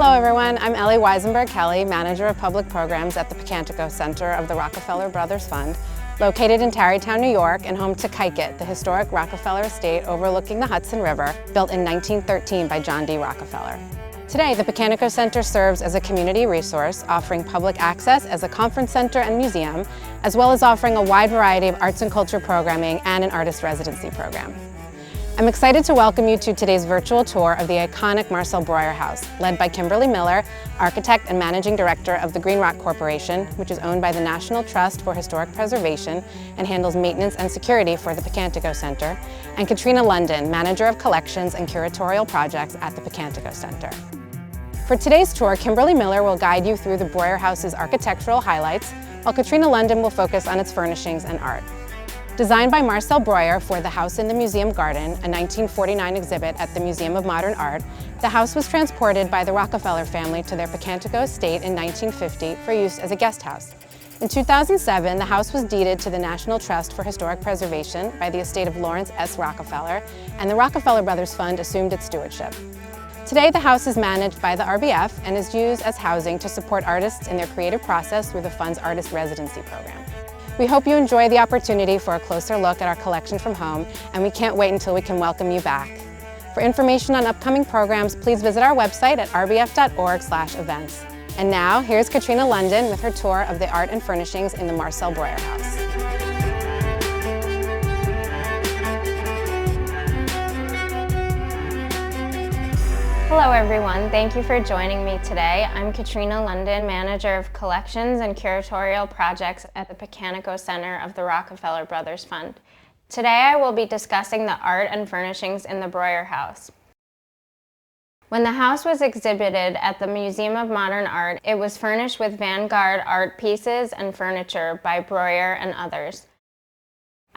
Hello everyone, I'm Ellie Weisenberg-Kelly, Manager of Public Programs at the Picantico Center of the Rockefeller Brothers Fund, located in Tarrytown, New York, and home to Kykuit, the historic Rockefeller estate overlooking the Hudson River, built in 1913 by John D. Rockefeller. Today, the Picantico Center serves as a community resource, offering public access as a conference center and museum, as well as offering a wide variety of arts and culture programming and an artist residency program. I'm excited to welcome you to today's virtual tour of the iconic Marcel Breuer House, led by Kimberly Miller, architect and managing director of the Green Rock Corporation, which is owned by the National Trust for Historic Preservation and handles maintenance and security for the Picantico Center, and Katrina London, manager of collections and curatorial projects at the Picantico Center. For today's tour, Kimberly Miller will guide you through the Breuer House's architectural highlights, while Katrina London will focus on its furnishings and art. Designed by Marcel Breuer for the House in the Museum Garden, a 1949 exhibit at the Museum of Modern Art, the house was transported by the Rockefeller family to their Picantico estate in 1950 for use as a guest house. In 2007, the house was deeded to the National Trust for Historic Preservation by the estate of Lawrence S. Rockefeller, and the Rockefeller Brothers Fund assumed its stewardship. Today, the house is managed by the RBF and is used as housing to support artists in their creative process through the Fund's Artist Residency Program. We hope you enjoy the opportunity for a closer look at our collection from home, and we can't wait until we can welcome you back. For information on upcoming programs, please visit our website at rbf.org/events. And now, here's Katrina London with her tour of the art and furnishings in the Marcel Breuer House. Hello everyone, thank you for joining me today. I'm Katrina London, Manager of Collections and Curatorial Projects at the Picantico Center of the Rockefeller Brothers Fund. Today I will be discussing the art and furnishings in the Breuer House. When the house was exhibited at the Museum of Modern Art, it was furnished with vanguard art pieces and furniture by Breuer and others.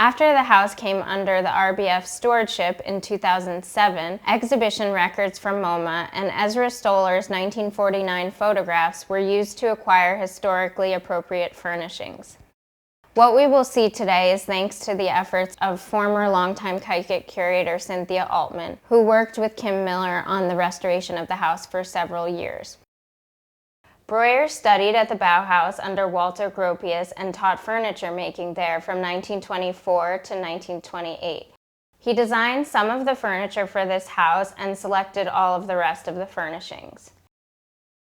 After the house came under the RBF stewardship in 2007, exhibition records from MoMA and Ezra Stoller's 1949 photographs were used to acquire historically appropriate furnishings. What we will see today is thanks to the efforts of former longtime Kykuit curator Cynthia Altman, who worked with Kim Miller on the restoration of the house for several years. Breuer studied at the Bauhaus under Walter Gropius and taught furniture making there from 1924 to 1928. He designed some of the furniture for this house and selected all of the rest of the furnishings.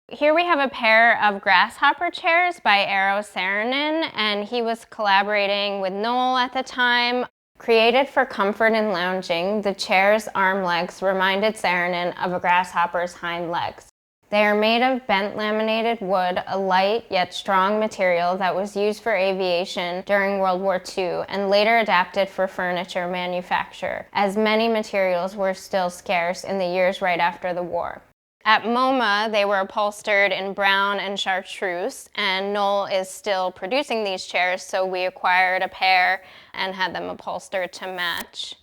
Here we have a pair of grasshopper chairs by Eero Saarinen, and he was collaborating with Knoll at the time. Created for comfort and lounging, the chair's arm legs reminded Saarinen of a grasshopper's hind legs. They are made of bent laminated wood, a light yet strong material that was used for aviation during World War II and later adapted for furniture manufacture, as many materials were still scarce in the years right after the war. At MoMA, they were upholstered in brown and chartreuse, and Knoll is still producing these chairs, so we acquired a pair and had them upholstered to match.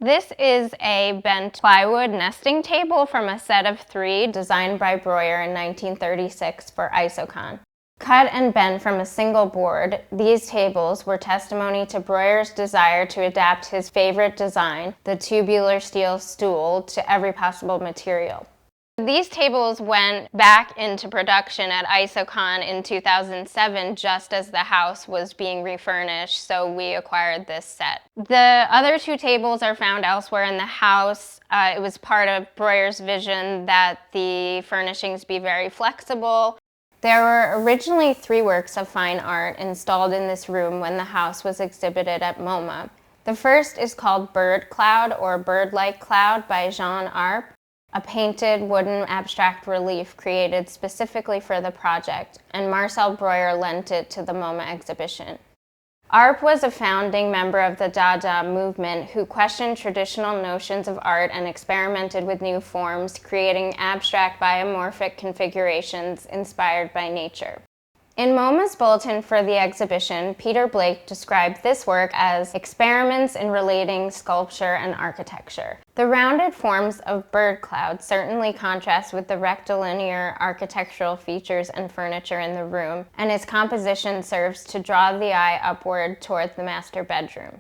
This is a bent plywood nesting table from a set of 3 designed by Breuer in 1936 for Isokon. Cut and bent from a single board, these tables were testimony to Breuer's desire to adapt his favorite design, the tubular steel stool, to every possible material. These tables went back into production at Isokon in 2007 just as the house was being refurnished, so we acquired this set. The other 2 tables are found elsewhere in the house. It was part of Breuer's vision that the furnishings be very flexible. There were originally 3 works of fine art installed in this room when the house was exhibited at MoMA. The first is called Bird Cloud or Bird-like Cloud by Jean Arp, a painted wooden abstract relief created specifically for the project, and Marcel Breuer lent it to the MoMA exhibition. Arp was a founding member of the Dada movement who questioned traditional notions of art and experimented with new forms, creating abstract biomorphic configurations inspired by nature. In MoMA's bulletin for the exhibition, Peter Blake described this work as experiments in relating sculpture and architecture. The rounded forms of Bird Cloud certainly contrast with the rectilinear architectural features and furniture in the room, and its composition serves to draw the eye upward toward the master bedroom.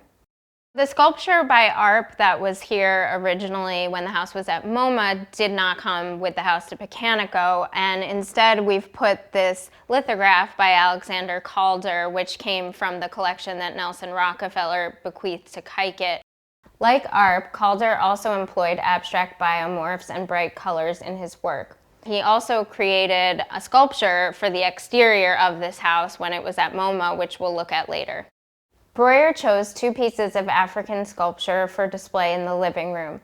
The sculpture by ARP that was here originally when the house was at MoMA did not come with the house to Pecanico, and instead we've put this lithograph by Alexander Calder, which came from the collection that Nelson Rockefeller bequeathed to Keiket. Like ARP, Calder also employed abstract biomorphs and bright colors in his work. He also created a sculpture for the exterior of this house when it was at MoMA, which we'll look at later. Breuer chose two pieces of African sculpture for display in the living room,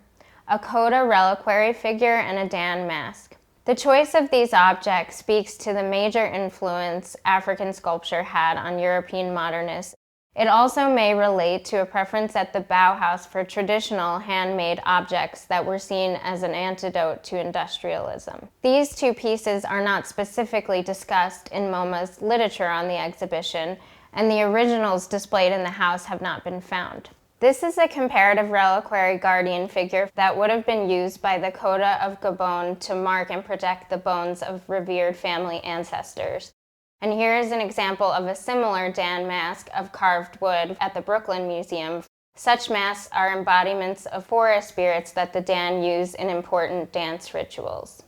a Coda reliquary figure and a Dan mask. The choice of these objects speaks to the major influence African sculpture had on European modernists. It also may relate to a preference at the Bauhaus for traditional handmade objects that were seen as an antidote to industrialism. These two pieces are not specifically discussed in MoMA's literature on the exhibition, and the originals displayed in the house have not been found. This is a comparative reliquary guardian figure that would have been used by the Coda of Gabon to mark and protect the bones of revered family ancestors. And here is an example of a similar Dan mask of carved wood at the Brooklyn Museum. Such masks are embodiments of forest spirits that the Dan use in important dance rituals.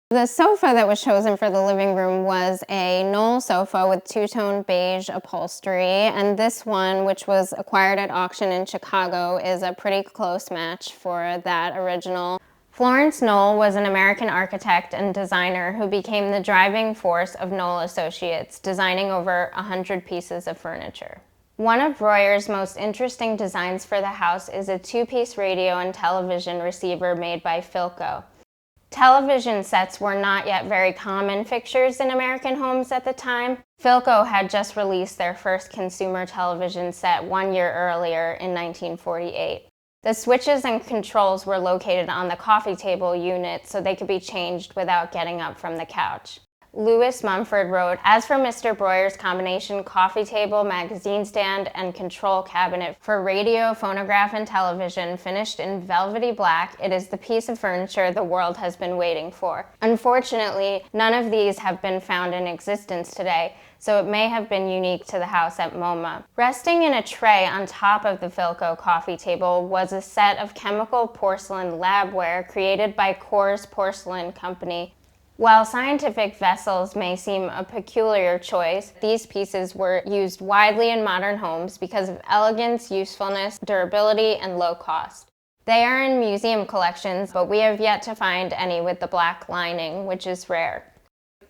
The sofa that was chosen for the living room was a Knoll sofa with two-tone beige upholstery, and this one, which was acquired at auction in Chicago, is a pretty close match for that original. Florence Knoll was an American architect and designer who became the driving force of Knoll Associates, designing over 100 pieces of furniture. One of Breuer's most interesting designs for the house is a two-piece radio and television receiver made by Philco. Television sets were not yet very common fixtures in American homes at the time. Philco had just released their first consumer television set 1 year earlier in 1948. The switches and controls were located on the coffee table unit so they could be changed without getting up from the couch. Lewis Mumford wrote, "As for Mr. Breuer's combination coffee table, magazine stand, and control cabinet for radio, phonograph, and television, finished in velvety black, it is the piece of furniture the world has been waiting for." Unfortunately, none of these have been found in existence today, so it may have been unique to the house at MoMA. Resting in a tray on top of the Philco coffee table was a set of chemical porcelain labware created by Coors Porcelain Company. While scientific vessels may seem a peculiar choice, these pieces were used widely in modern homes because of elegance, usefulness, durability, and low cost. They are in museum collections, but we have yet to find any with the black lining, which is rare.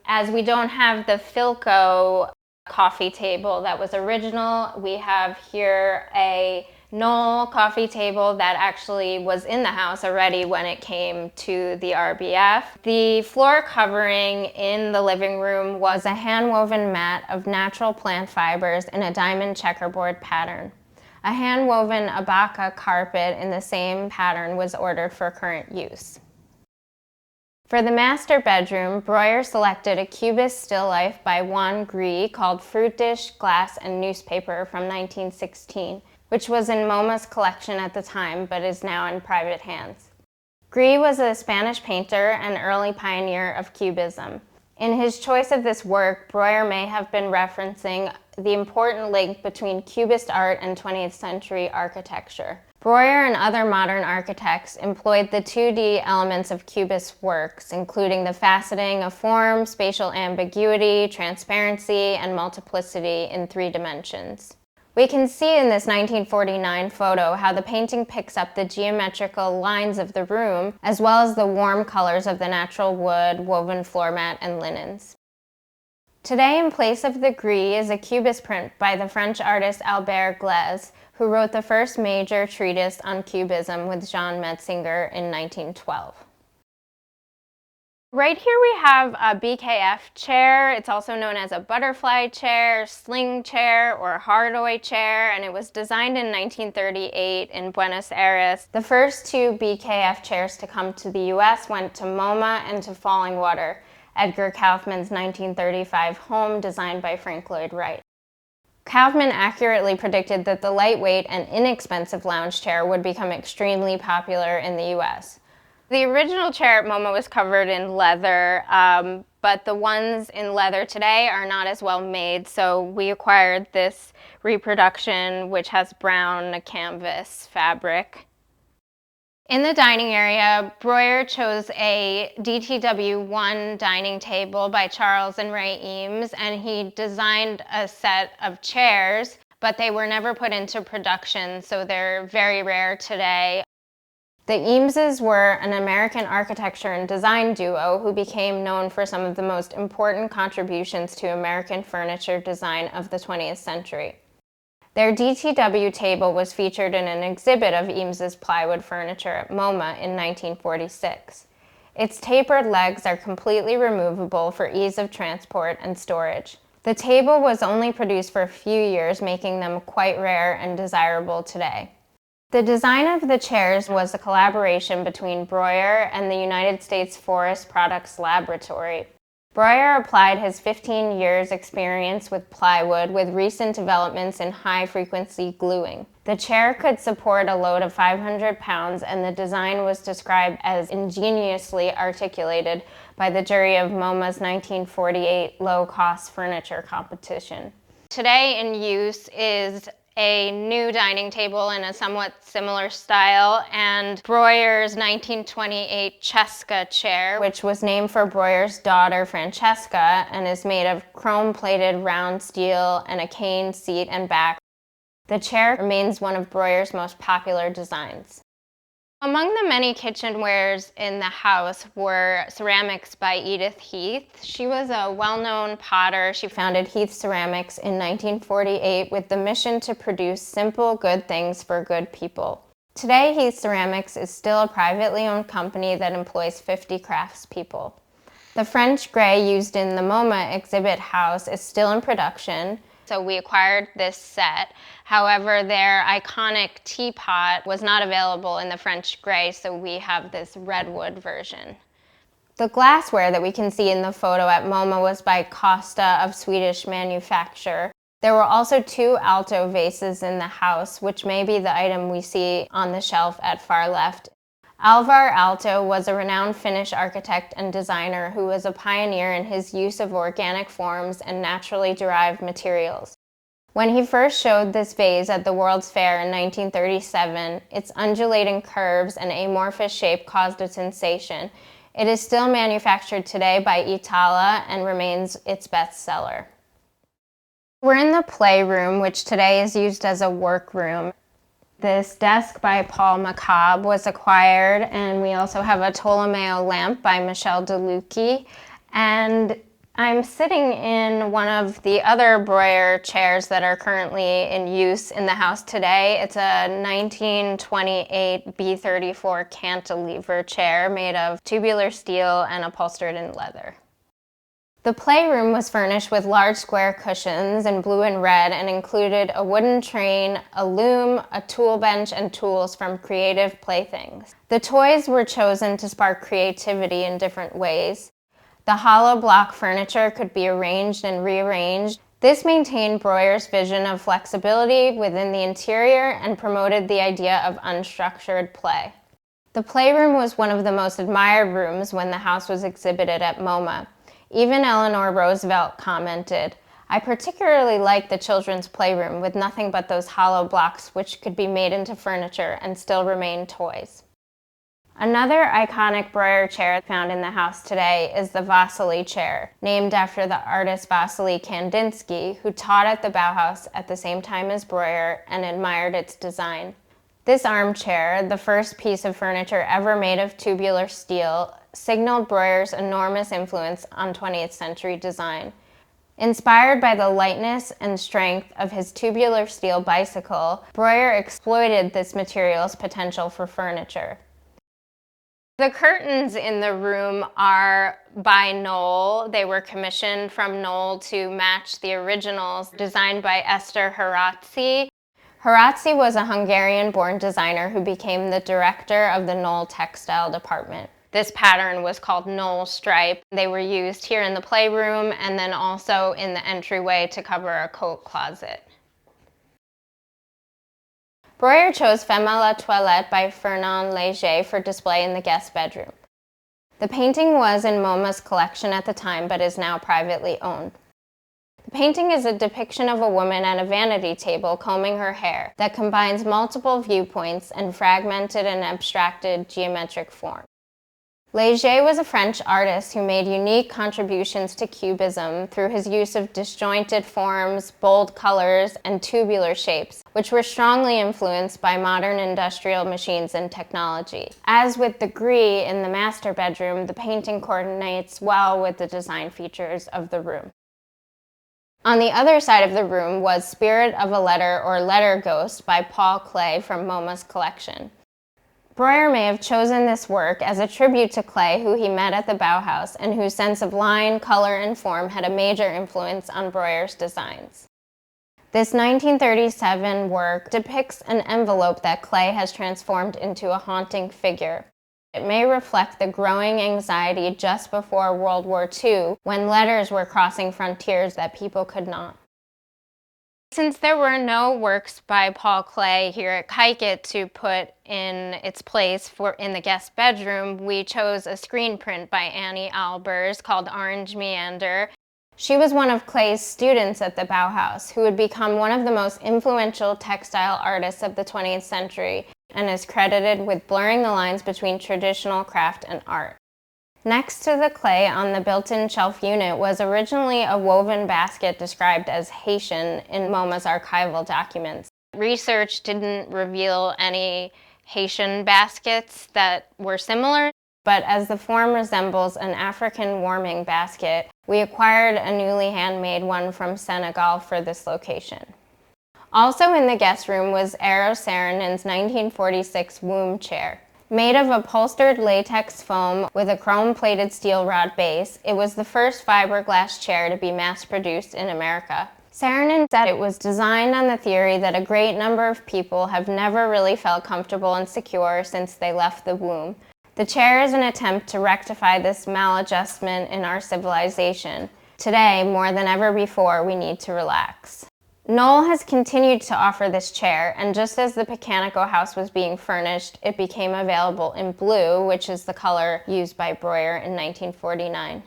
As we don't have the Philco coffee table that was original, we have here a Knoll coffee table that actually was in the house already when it came to the RBF. The floor covering in the living room was a hand-woven mat of natural plant fibers in a diamond checkerboard pattern. A hand-woven Abaca carpet in the same pattern was ordered for current use. For the master bedroom, Breuer selected a Cubist still life by Juan Gris called Fruit Dish, Glass, and Newspaper from 1916. Which was in MoMA's collection at the time, but is now in private hands. Gris was a Spanish painter and early pioneer of Cubism. In his choice of this work, Breuer may have been referencing the important link between Cubist art and 20th century architecture. Breuer and other modern architects employed the 2D elements of Cubist works, including the faceting of form, spatial ambiguity, transparency, and multiplicity in 3 dimensions. We can see in this 1949 photo how the painting picks up the geometrical lines of the room, as well as the warm colors of the natural wood, woven floor mat, and linens. Today, in place of the Gris, is a Cubist print by the French artist Albert Glaise, who wrote the first major treatise on Cubism with Jean Metzinger in 1912. Right here we have a BKF chair. It's also known as a butterfly chair, sling chair, or Hardoi chair, and it was designed in 1938 in Buenos Aires. The first 2 BKF chairs to come to the US went to MoMA and to Fallingwater, Edgar Kaufman's 1935 home designed by Frank Lloyd Wright. Kaufman accurately predicted that the lightweight and inexpensive lounge chair would become extremely popular in the US. The original chair at MoMA was covered in leather, but the ones in leather today are not as well made, so we acquired this reproduction which has brown canvas fabric. In the dining area, Breuer chose a DTW1 dining table by Charles and Ray Eames, and he designed a set of chairs, but they were never put into production, so they're very rare today. The Eameses were an American architecture and design duo who became known for some of the most important contributions to American furniture design of the 20th century. Their DTW table was featured in an exhibit of Eames's plywood furniture at MoMA in 1946. Its tapered legs are completely removable for ease of transport and storage. The table was only produced for a few years, making them quite rare and desirable today. The design of the chairs was a collaboration between Breuer and the United States Forest Products Laboratory. Breuer applied his 15 years experience with plywood with recent developments in high-frequency gluing. The chair could support a load of 500 pounds, and the design was described as ingeniously articulated by the jury of MoMA's 1948 low-cost furniture competition. Today in use is a new dining table in a somewhat similar style, and Breuer's 1928 Cesca chair, which was named for Breuer's daughter Francesca and is made of chrome-plated round steel and a cane seat and back. The chair remains one of Breuer's most popular designs. Among the many kitchenwares in the house were ceramics by Edith Heath. She was a well-known potter. She founded Heath Ceramics in 1948 with the mission to produce simple, good things for good people. Today, Heath Ceramics is still a privately owned company that employs 50 craftspeople. The French Grey used in the MoMA exhibit house is still in production. So we acquired this set. However, their iconic teapot was not available in the French Grey, so we have this redwood version. The glassware that we can see in the photo at MoMA was by Costa of Swedish manufacture. There were also 2 alto vases in the house, which may be the item we see on the shelf at far left. Alvar Aalto was a renowned Finnish architect and designer who was a pioneer in his use of organic forms and naturally derived materials. When he first showed this vase at the World's Fair in 1937, its undulating curves and amorphous shape caused a sensation. It is still manufactured today by Iittala and remains its best seller. We're in the playroom, which today is used as a workroom. This desk by Paul Macabre was acquired, and we also have a Tolomeo lamp by Michel Delucchi. And I'm sitting in one of the other Breuer chairs that are currently in use in the house today. It's a 1928 B34 cantilever chair made of tubular steel and upholstered in leather. The playroom was furnished with large square cushions in blue and red and included a wooden train, a loom, a tool bench, and tools from Creative Playthings. The toys were chosen to spark creativity in different ways. The hollow block furniture could be arranged and rearranged. This maintained Breuer's vision of flexibility within the interior and promoted the idea of unstructured play. The playroom was one of the most admired rooms when the house was exhibited at MoMA. Even Eleanor Roosevelt commented, "I particularly like the children's playroom with nothing but those hollow blocks which could be made into furniture and still remain toys." Another iconic Breuer chair found in the house today is the Vasily chair, named after the artist Vasily Kandinsky, who taught at the Bauhaus at the same time as Breuer and admired its design. This armchair, the first piece of furniture ever made of tubular steel, signaled Breuer's enormous influence on 20th century design. Inspired by the lightness and strength of his tubular steel bicycle, Breuer exploited this material's potential for furniture. The curtains in the room are by Knoll. They were commissioned from Knoll to match the originals designed by Esther Harazzi. Harazzi was a Hungarian-born designer who became the director of the Knoll textile department. This pattern was called Knoll stripe. They were used here in the playroom and then also in the entryway to cover a coat closet. Breuer chose Femme à la Toilette by Fernand Léger for display in the guest bedroom. The painting was in MoMA's collection at the time, but is now privately owned. The painting is a depiction of a woman at a vanity table combing her hair that combines multiple viewpoints and fragmented and abstracted geometric form. Léger was a French artist who made unique contributions to Cubism through his use of disjointed forms, bold colors, and tubular shapes, which were strongly influenced by modern industrial machines and technology. As with the Gris in the master bedroom, the painting coordinates well with the design features of the room. On the other side of the room was Spirit of a Letter or Letter Ghost by Paul Klee from MoMA's collection. Breuer may have chosen this work as a tribute to Klee, who he met at the Bauhaus and whose sense of line, color, and form had a major influence on Breuer's designs. This 1937 work depicts an envelope that Klee has transformed into a haunting figure. It may reflect the growing anxiety just before World War II, when letters were crossing frontiers that people could not. Since there were no works by Paul Klee here at Kykuit to put in its place in the guest bedroom, we chose a screen print by Annie Albers called Orange Meander. She was one of Klee's students at the Bauhaus, who would become one of the most influential textile artists of the 20th century, and is credited with blurring the lines between traditional craft and art. Next to the Klee on the built-in shelf unit was originally a woven basket described as Haitian in MoMA's archival documents. Research didn't reveal any Haitian baskets that were similar, but as the form resembles an African warming basket, we acquired a newly handmade one from Senegal for this location. Also in the guest room was Eero Saarinen's 1946 womb chair. Made of upholstered latex foam with a chrome-plated steel rod base, it was the first fiberglass chair to be mass-produced in America. Saarinen said it was designed on the theory that a great number of people have never really felt comfortable and secure since they left the womb. The chair is an attempt to rectify this maladjustment in our civilization. Today, more than ever before, we need to relax. Knoll has continued to offer this chair, and just as the Pecanico house was being furnished, it became available in blue, which is the color used by Breuer in 1949.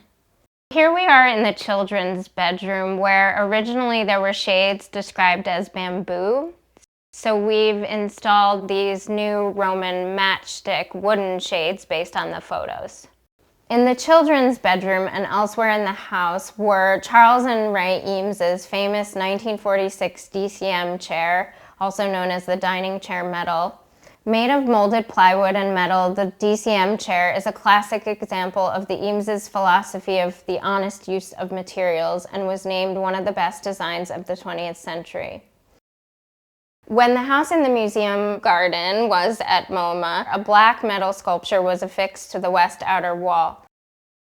Here we are in the children's bedroom, where originally there were shades described as bamboo. So we've installed these new Roman matchstick wooden shades based on the photos. In the children's bedroom and elsewhere in the house were Charles and Ray Eames's famous 1946 DCM chair, also known as the dining chair metal. Made of molded plywood and metal, the DCM chair is a classic example of the Eames's philosophy of the honest use of materials and was named one of the best designs of the 20th century. When the house in the museum garden was at MoMA, a black metal sculpture was affixed to the west outer wall.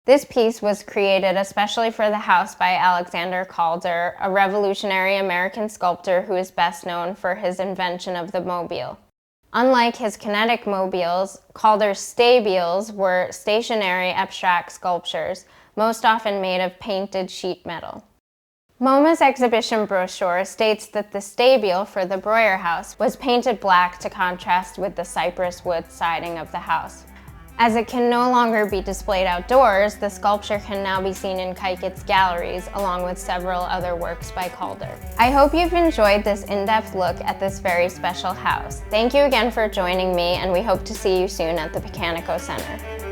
This piece was created especially for the house by Alexander Calder, a revolutionary American sculptor who is best known for his invention of the mobile. Unlike his kinetic mobiles, Calder's stabiles were stationary abstract sculptures, most often made of painted sheet metal. MoMA's exhibition brochure states that the stabile for the Breuer house was painted black to contrast with the cypress wood siding of the house. As it can no longer be displayed outdoors, the sculpture can now be seen in Kykuit's galleries, along with several other works by Calder. I hope you've enjoyed this in-depth look at this very special house. Thank you again for joining me, and we hope to see you soon at the Pecanico Center.